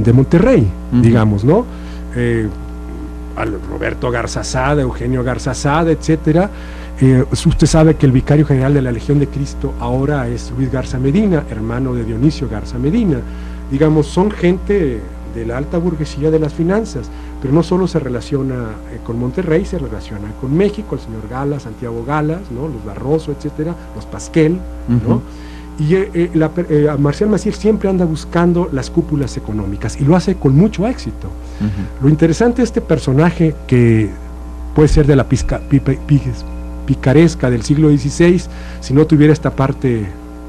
de Monterrey, digamos, ¿no? A Roberto Garzazada, Eugenio Garzazada, etcétera. Usted sabe que el vicario general de la Legión de Cristo ahora es Luis Garza Medina, hermano de Dionisio Garza Medina. Digamos, son gente de la alta burguesía de las finanzas, pero no solo se relaciona con Monterrey, se relaciona con México, el señor Gala, Santiago Galas, ¿no? Los Barroso, etcétera, los Pasquel, ¿no? Y Marcial Maciel siempre anda buscando las cúpulas económicas y lo hace con mucho éxito. Lo interesante de este personaje, que puede ser de la picaresca del siglo XVI, si no tuviera esta parte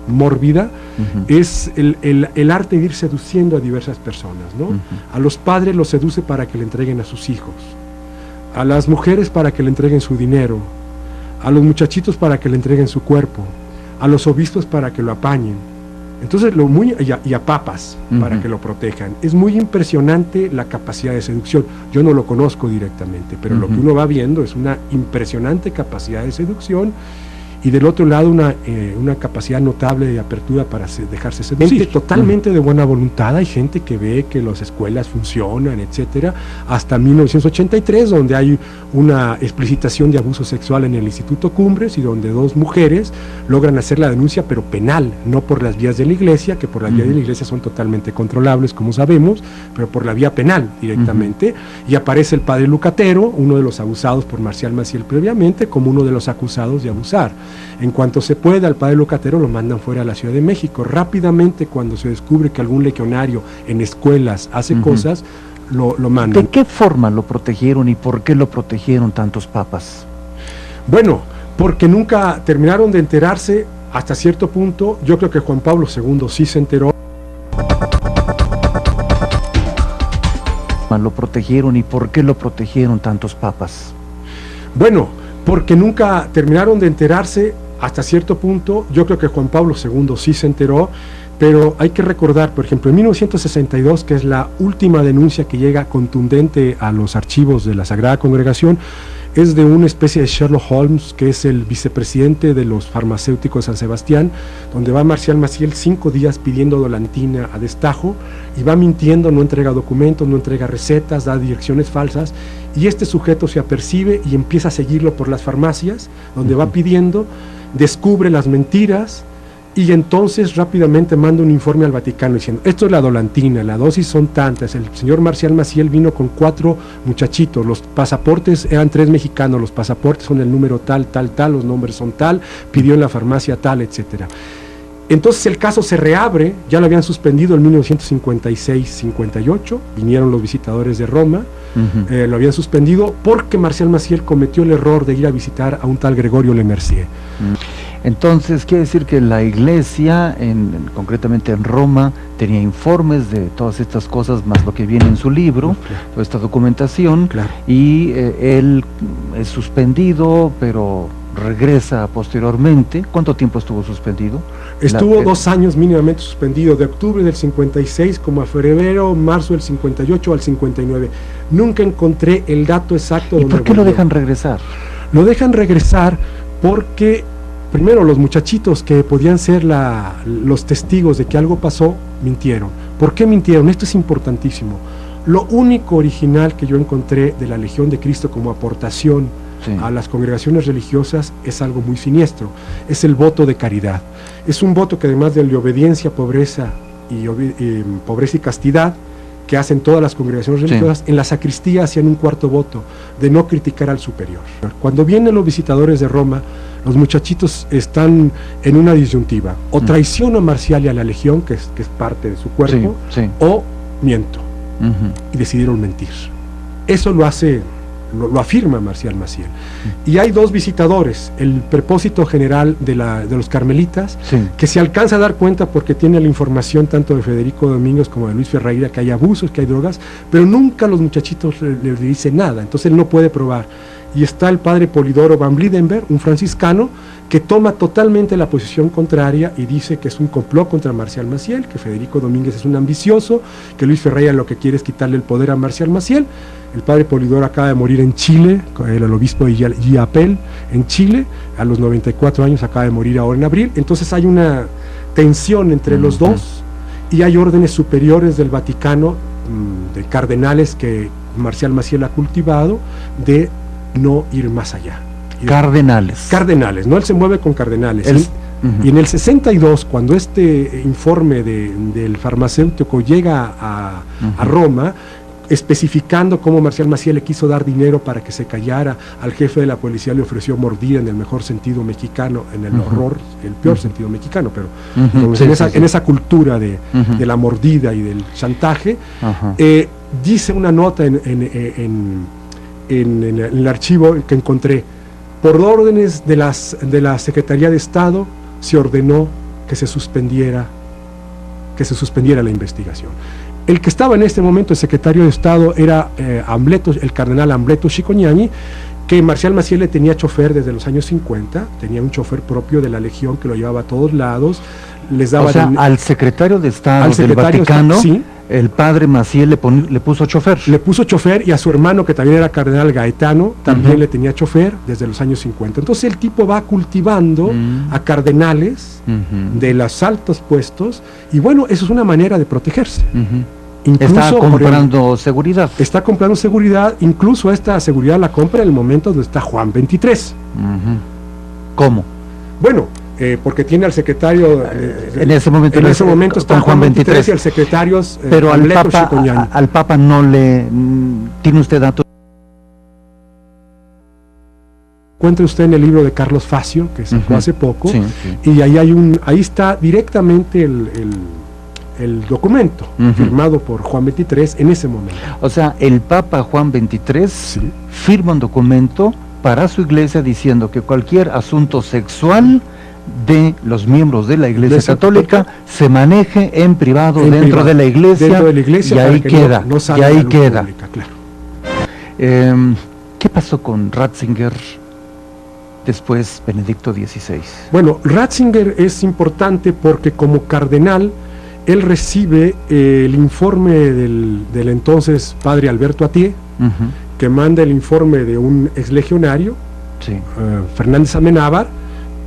mórbida, es el arte de ir seduciendo a diversas personas, ¿no? A los padres los seduce para que le entreguen a sus hijos, a las mujeres para que le entreguen su dinero, a los muchachitos para que le entreguen su cuerpo, a los obispos para que lo apañen. Entonces, y a papas para que lo protejan. Es muy impresionante la capacidad de seducción. Yo no lo conozco directamente, pero lo que uno va viendo es una impresionante capacidad de seducción, y del otro lado una capacidad notable de apertura para dejarse seducir. Gente totalmente de buena voluntad. Hay gente que ve que las escuelas funcionan, etcétera, hasta 1983, donde hay una explicitación de abuso sexual en el Instituto Cumbres, y donde 2 mujeres logran hacer la denuncia, pero penal, no por las vías de la iglesia, que por las vías de la iglesia son totalmente controlables, como sabemos, pero por la vía penal directamente, y aparece el padre Lucatero, uno de los abusados por Marcial Maciel previamente, como uno de los acusados de abusar. En cuanto se puede, al padre Lucatero lo mandan fuera a la Ciudad de México. Rápidamente, cuando se descubre que algún legionario en escuelas hace cosas, lo mandan. ¿De qué forma lo protegieron y por qué lo protegieron tantos papas? Bueno, porque nunca terminaron de enterarse hasta cierto punto. Yo creo que Juan Pablo II sí se enteró. ¿Lo protegieron y por qué lo protegieron tantos papas? Bueno, porque nunca terminaron de enterarse hasta cierto punto. Yo creo que Juan Pablo II sí se enteró, pero hay que recordar, por ejemplo, en 1962, que es la última denuncia que llega contundente a los archivos de la Sagrada Congregación, es de una especie de Sherlock Holmes, que es el vicepresidente de los farmacéuticos de San Sebastián, donde va Marcial Maciel 5 días pidiendo dolantina a destajo, y va mintiendo, no entrega documentos, no entrega recetas, da direcciones falsas, y este sujeto se apercibe y empieza a seguirlo por las farmacias, donde va pidiendo, descubre las mentiras, y entonces rápidamente manda un informe al Vaticano diciendo: esto es la dolantina, la dosis son tantas. El señor Marcial Maciel vino con 4 muchachitos, los pasaportes eran 3 mexicanos, los pasaportes son el número tal, tal, tal, los nombres son tal, pidió en la farmacia tal, etcétera. Entonces el caso se reabre, ya lo habían suspendido en 1956-58, vinieron los visitadores de Roma, lo habían suspendido porque Marcial Maciel cometió el error de ir a visitar a un tal Gregorio Lemercier. Entonces quiere decir que la iglesia, concretamente en Roma, tenía informes de todas estas cosas, más lo que viene en su libro, toda esta documentación, y él es suspendido, pero regresa posteriormente. ¿Cuánto tiempo estuvo suspendido? Estuvo 2 años mínimamente suspendido, de octubre del 56 como a febrero, marzo del 58 al 59. Nunca encontré el dato exacto. ¿Y por qué lo dejan regresar? Lo dejan regresar porque, primero, los muchachitos que podían ser los testigos de que algo pasó, mintieron. ¿Por qué mintieron? Esto es importantísimo. Lo único original que yo encontré de la Legión de Cristo como aportación a las congregaciones religiosas es algo muy siniestro, es el voto de caridad. Es un voto que, además de obediencia, pobreza y castidad, que hacen todas las congregaciones religiosas, en la sacristía hacían un 4º voto, de no criticar al superior. Cuando vienen los visitadores de Roma, los muchachitos están en una disyuntiva: o traiciono a Marcial y a la Legión, que es parte de su cuerpo, o miento. Y decidieron mentir. Eso lo afirma Marcial Maciel. Y hay 2 visitadores, el prepósito general de los carmelitas, que se alcanza a dar cuenta porque tiene la información tanto de Federico Domínguez como de Luis Ferreira, que hay abusos, que hay drogas, pero nunca los muchachitos le dicen nada, entonces él no puede probar. Y está el padre Polidoro Van Blidenberg, un franciscano, que toma totalmente la posición contraria y dice que es un complot contra Marcial Maciel, que Federico Domínguez es un ambicioso, que Luis Ferreira lo que quiere es quitarle el poder a Marcial Maciel. El padre Polidoro acaba de morir en Chile, el obispo de Illapel, en Chile, a los 94 años, acaba de morir ahora en abril. Entonces hay una tensión entre los dos, y hay órdenes superiores del Vaticano, de cardenales que Marcial Maciel ha cultivado, de no ir más allá. Cardenales, no, él se mueve con cardenales. Y en el 62, cuando este informe del farmacéutico llega a Roma, especificando cómo Marcial Maciel le quiso dar dinero para que se callara, al jefe de la policía le ofreció mordida en el mejor sentido mexicano, en el horror, el peor sentido mexicano, pero en esa cultura de la mordida y del chantaje, dice una nota en el archivo que encontré: por órdenes de la Secretaría de Estado, se ordenó que se suspendiera la investigación. El que estaba en este momento el secretario de Estado era el cardenal Ambleto Scicognani, que Marcial Maciel le tenía chofer desde los años 50, tenía un chofer propio de la Legión que lo llevaba a todos lados, les daba... O sea, al secretario de Estado del Vaticano, sí, el padre Maciel le puso chofer. Le puso chofer, y a su hermano, que también era cardenal Gaetano, también le tenía chofer desde los años 50. Entonces el tipo va cultivando a cardenales de los altos puestos, y bueno, eso es una manera de protegerse. Incluso está comprando seguridad. Está comprando seguridad, incluso esta seguridad la compra en el momento donde está Juan XXIII. ¿Cómo? Bueno, porque tiene al secretario... en ese momento está Juan XXIII y el secretario... Pero al Papa no le... ¿Tiene usted datos? Encuentra usted en el libro de Carlos Facio, que sacó hace poco, y ahí está directamente el documento firmado por Juan XXIII en ese momento. O sea, el Papa Juan XXIII firma un documento para su iglesia diciendo que cualquier asunto sexual de los miembros de la Iglesia Católica se maneje en privado dentro de la Iglesia, y ahí queda, y ahí queda. Pública, claro. ¿Qué pasó con Ratzinger después Benedicto XVI? Bueno, Ratzinger es importante porque como cardenal él recibe el informe del entonces padre Alberto Atié, que manda el informe de un exlegionario, Fernández Amenábar,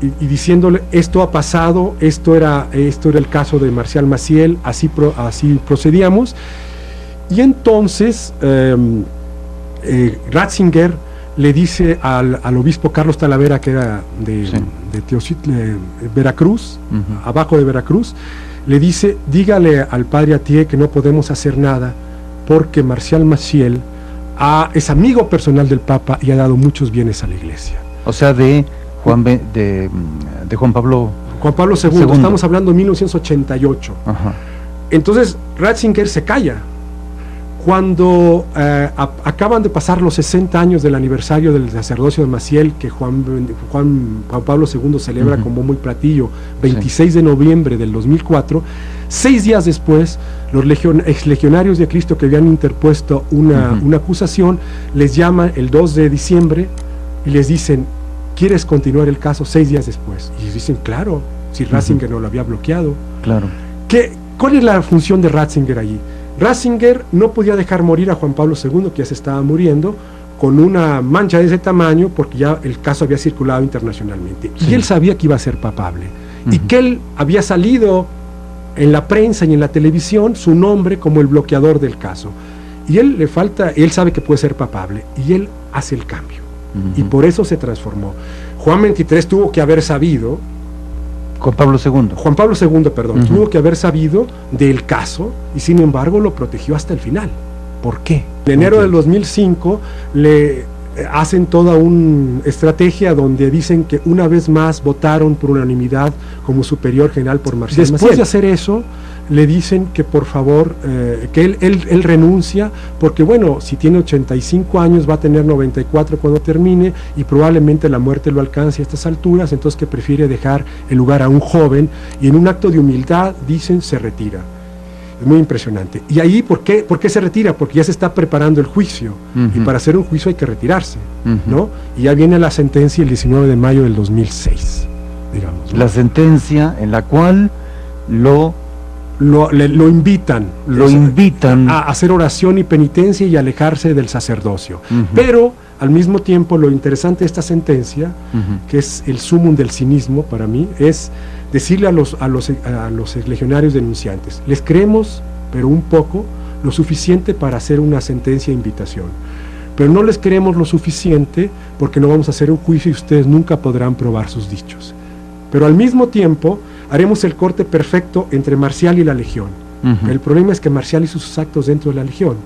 y diciéndole: esto ha pasado, esto era el caso de Marcial Maciel, así procedíamos. Y entonces Ratzinger le dice al obispo Carlos Talavera, que era de Veracruz, abajo de Veracruz, le dice: dígale al padre Atié que no podemos hacer nada porque Marcial Maciel es amigo personal del Papa y ha dado muchos bienes a la Iglesia. O sea, de Juan Pablo II. Estamos hablando de 1988. Entonces Ratzinger se calla. Cuando acaban de pasar los 60 años del aniversario del sacerdocio de Maciel, que Juan Pablo II celebra con bombo y platillo, 26 de noviembre del 2004, 6 días después, los exlegionarios de Cristo que habían interpuesto una acusación, les llaman el 2 de diciembre y les dicen: ¿quieres continuar el caso? 6 días después. Y ellos dicen: claro, si Ratzinger no lo había bloqueado. Claro. ¿Cuál es la función de Ratzinger allí? Ratzinger no podía dejar morir a Juan Pablo II, que ya se estaba muriendo, con una mancha de ese tamaño, porque ya el caso había circulado internacionalmente. Y él sabía que iba a ser papable. Y que él había salido en la prensa y en la televisión su nombre como el bloqueador del caso. Y él sabe que puede ser papable. Y él hace el cambio. Y por eso se transformó. Juan XXIII tuvo que haber sabido... Juan Pablo II, perdón, tuvo que haber sabido del caso, y sin embargo lo protegió hasta el final. ¿Por qué? En enero del 2005 le hacen toda una estrategia donde dicen que una vez más votaron por unanimidad como superior general por Marcial Maciel. Después de hacer eso, le dicen que por favor, que él renuncia, porque bueno, si tiene 85 años va a tener 94 cuando termine, y probablemente la muerte lo alcance a estas alturas, entonces que prefiere dejar el lugar a un joven, y en un acto de humildad, dicen, se retira. Es muy impresionante. Y ahí, ¿por qué se retira? Porque ya se está preparando el juicio, y para hacer un juicio hay que retirarse, ¿no? Y ya viene la sentencia el 19 de mayo del 2006, digamos, ¿no? La sentencia en la cual lo invitan a hacer oración y penitencia y alejarse del sacerdocio. Pero al mismo tiempo, lo interesante de esta sentencia, que es el sumum del cinismo para mí, es decirle a los legionarios denunciantes: les creemos, pero un poco, lo suficiente para hacer una sentencia de invitación, pero no les creemos lo suficiente porque no vamos a hacer un juicio y ustedes nunca podrán probar sus dichos. Pero al mismo tiempo haremos el corte perfecto entre Marcial y la Legión. El problema es que Marcial hizo sus actos dentro de la Legión,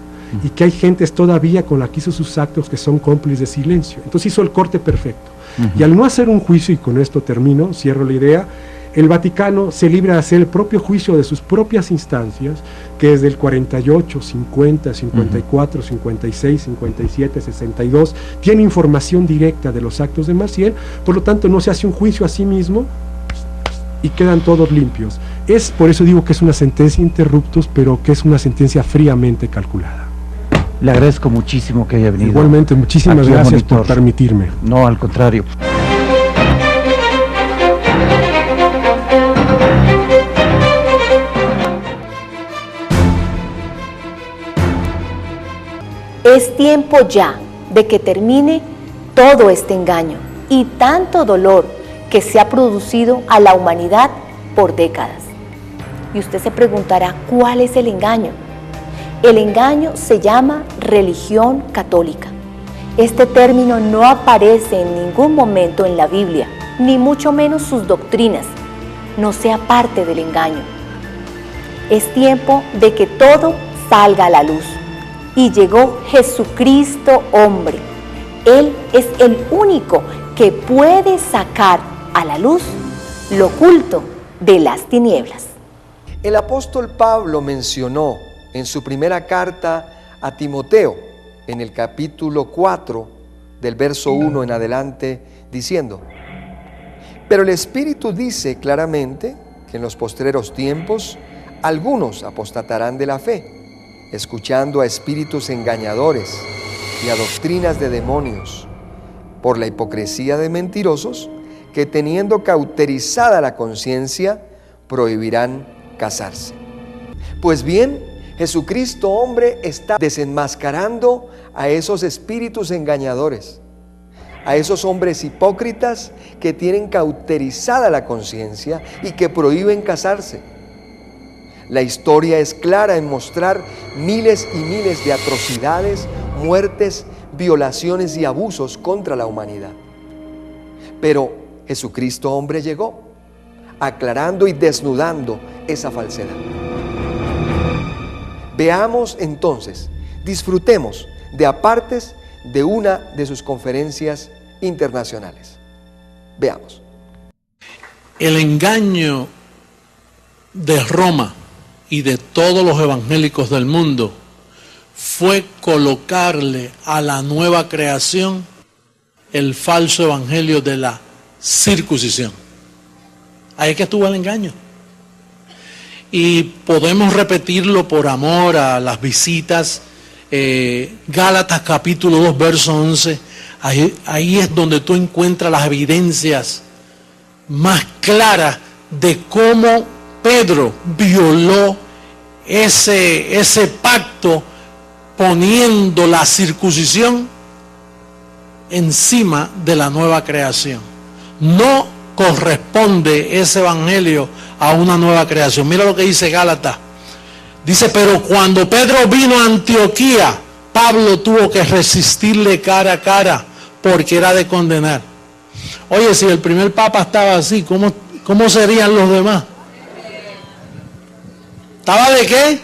y que hay gentes todavía con la que hizo sus actos que son cómplices de silencio. Entonces hizo el corte perfecto. Y al no hacer un juicio, y con esto termino, cierro la idea, el Vaticano se libra de hacer el propio juicio de sus propias instancias, que desde el 48, 50, 54, 56, 57, 62, tiene información directa de los actos de Maciel, por lo tanto no se hace un juicio a sí mismo y quedan todos limpios. Por eso digo que es una sentencia interruptus, pero que es una sentencia fríamente calculada. Le agradezco muchísimo que haya venido. Igualmente, muchísimas gracias por permitirme. No, al contrario. Es tiempo ya de que termine todo este engaño y tanto dolor que se ha producido a la humanidad por décadas. Y usted se preguntará, ¿cuál es el engaño? El engaño se llama religión católica. Este término no aparece en ningún momento en la Biblia, ni mucho menos sus doctrinas. No sea parte del engaño. Es tiempo de que todo salga a la luz. Y llegó Jesucristo hombre. Él es el único que puede sacar a la luz lo oculto de las tinieblas. El apóstol Pablo mencionó en su primera carta a Timoteo, en el capítulo 4, del verso 1 en adelante, diciendo: pero el Espíritu dice claramente que en los postreros tiempos algunos apostatarán de la fe, escuchando a espíritus engañadores y a doctrinas de demonios, por la hipocresía de mentirosos que, teniendo cauterizada la conciencia, prohibirán casarse. Pues bien, Jesucristo hombre está desenmascarando a esos espíritus engañadores, a esos hombres hipócritas que tienen cauterizada la conciencia y que prohíben casarse. La historia es clara en mostrar miles y miles de atrocidades, muertes, violaciones y abusos contra la humanidad. Pero Jesucristo hombre llegó, aclarando y desnudando esa falsedad. Veamos entonces, disfrutemos de apartes de una de sus conferencias internacionales. Veamos. El engaño de Roma y de todos los evangélicos del mundo fue colocarle a la nueva creación el falso evangelio de la circuncisión. Ahí es que estuvo el engaño. Y podemos repetirlo por amor a las visitas. Gálatas capítulo 2, verso 11. Ahí es donde tú encuentras las evidencias más claras de cómo Pedro violó ese pacto poniendo la circuncisión encima de la nueva creación. No corresponde ese evangelio a una nueva creación. Mira lo que dice Gálatas. Dice: pero cuando Pedro vino a Antioquía, Pablo tuvo que resistirle cara a cara porque era de condenar. Oye, si el primer papa estaba así, ¿cómo serían los demás? ¿Estaba de qué?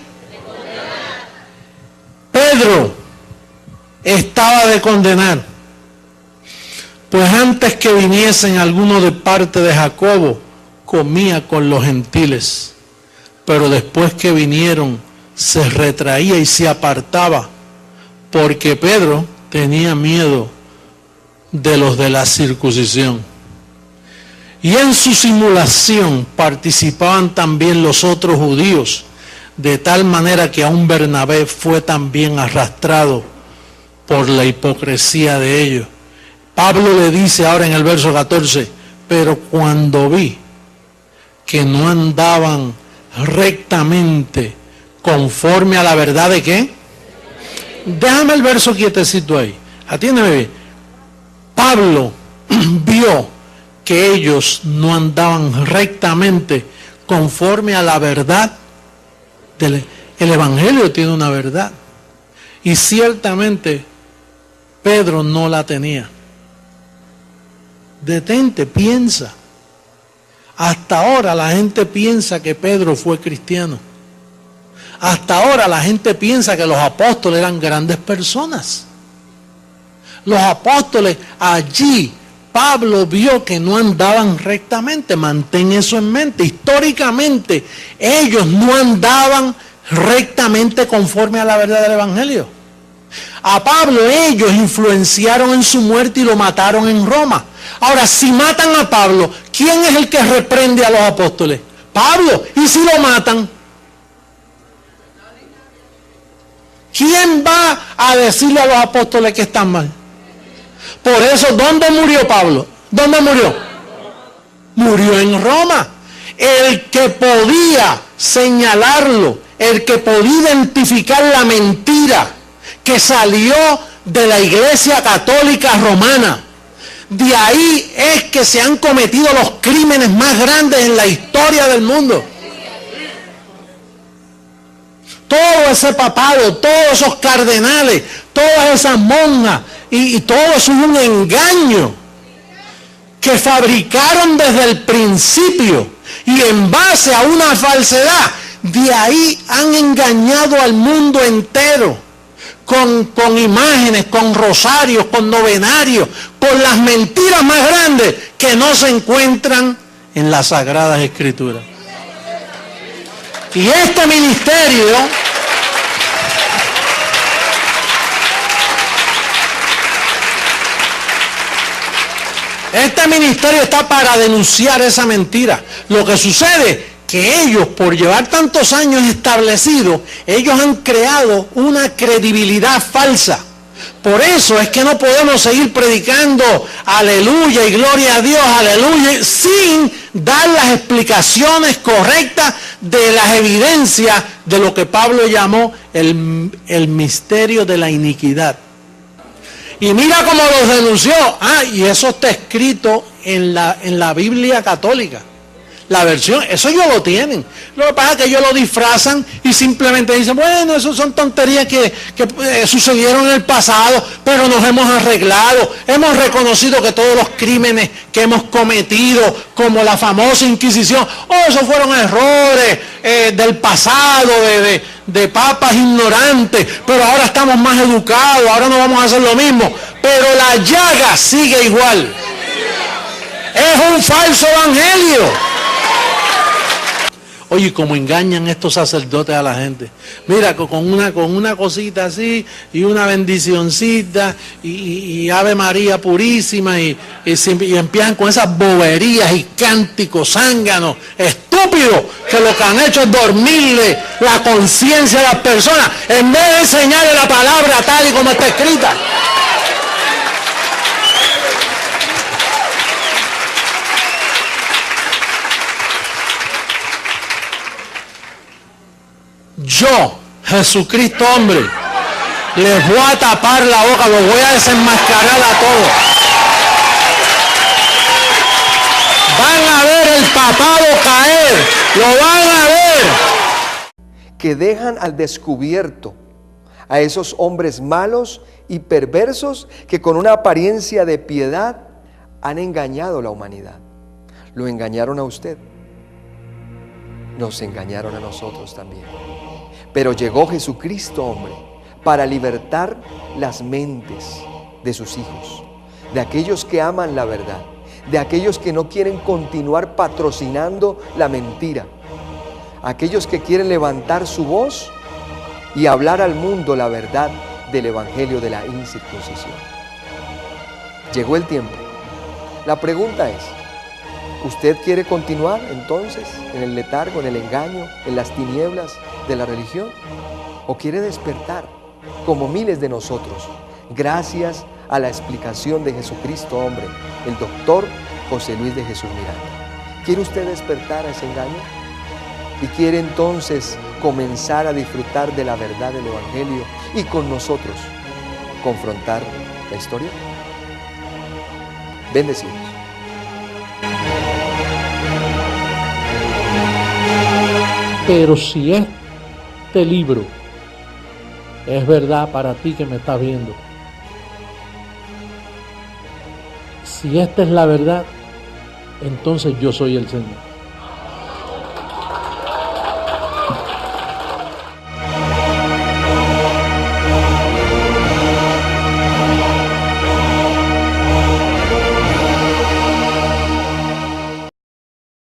Pedro estaba de condenar. Pues antes que viniesen algunos de parte de Jacobo, comía con los gentiles. Pero después que vinieron, se retraía y se apartaba, porque Pedro tenía miedo de los de la circuncisión. Y en su simulación participaban también los otros judíos, de tal manera que aún Bernabé fue también arrastrado por la hipocresía de ellos. Pablo le dice ahora en el verso 14: pero cuando vi que no andaban rectamente conforme a la verdad de qué. Déjame el verso quietecito ahí. Atiéndeme bien. Pablo vio que ellos no andaban rectamente conforme a la verdad. El evangelio tiene una verdad. Y ciertamente Pedro no la tenía. Detente, piensa. Hasta ahora la gente piensa que Pedro fue cristiano. Hasta ahora la gente piensa que los apóstoles eran grandes personas. Los apóstoles allí, Pablo vio que no andaban rectamente. Mantén eso en mente. Históricamente, ellos no andaban rectamente conforme a la verdad del Evangelio. A Pablo ellos influenciaron en su muerte y lo mataron en Roma. Ahora, si matan a Pablo, ¿quién es el que reprende a los apóstoles? Pablo. ¿Y si lo matan? ¿Quién va a decirle a los apóstoles que están mal? Por eso, ¿dónde murió Pablo? ¿Dónde murió? Murió en Roma. El que podía señalarlo, el que podía identificar la mentira que salió de la Iglesia Católica Romana, de ahí es que se han cometido los crímenes más grandes en la historia del mundo. Todo ese papado, todos esos cardenales, todas esas monjas, y todo eso es un engaño que fabricaron desde el principio y en base a una falsedad. De ahí han engañado al mundo entero con imágenes, con rosarios, con novenarios, con las mentiras más grandes que no se encuentran en las Sagradas Escrituras. Y este ministerio está para denunciar esa mentira. Lo que sucede que ellos, por llevar tantos años establecidos, ellos han creado una credibilidad falsa. Por eso es que no podemos seguir predicando aleluya y gloria a Dios, aleluya, sin dar las explicaciones correctas de las evidencias de lo que Pablo llamó el misterio de la iniquidad. Y mira cómo los denunció. Y eso está escrito en la Biblia católica. La versión, eso ellos lo tienen. Lo que pasa es que ellos lo disfrazan y simplemente dicen, bueno, eso son tonterías que sucedieron en el pasado, pero nos hemos arreglado, hemos reconocido que todos los crímenes que hemos cometido, como la famosa Inquisición, esos fueron errores del pasado, de papas ignorantes, pero ahora estamos más educados, ahora no vamos a hacer lo mismo. Pero la llaga sigue igual. Es un falso evangelio. Oye, cómo engañan estos sacerdotes a la gente. Mira, con una cosita así, y una bendicioncita, y Ave María Purísima, y empiezan con esas boberías y cánticos zánganos, estúpidos, que lo que han hecho es dormirle la conciencia a las personas, en vez de enseñarle la palabra tal y como está escrita. Yo, Jesucristo hombre, les voy a tapar la boca, los voy a desenmascarar a todos. Van a ver el papado caer, lo van a ver. Que dejan al descubierto a esos hombres malos y perversos que con una apariencia de piedad han engañado a la humanidad. Lo engañaron a usted, nos engañaron a nosotros también. Pero llegó Jesucristo, hombre, para libertar las mentes de sus hijos, de aquellos que aman la verdad, de aquellos que no quieren continuar patrocinando la mentira, aquellos que quieren levantar su voz y hablar al mundo la verdad del evangelio de la incircuncisión. Llegó el tiempo. La pregunta es, ¿usted quiere continuar entonces en el letargo, en el engaño, en las tinieblas de la religión? ¿O quiere despertar como miles de nosotros gracias a la explicación de Jesucristo hombre, el doctor José Luis de Jesús Miranda? ¿Quiere usted despertar a ese engaño? ¿Y quiere entonces comenzar a disfrutar de la verdad del evangelio y con nosotros confrontar la historia? Bendecidos. Pero si este libro es verdad para ti que me estás viendo, si esta es la verdad, entonces yo soy el Señor.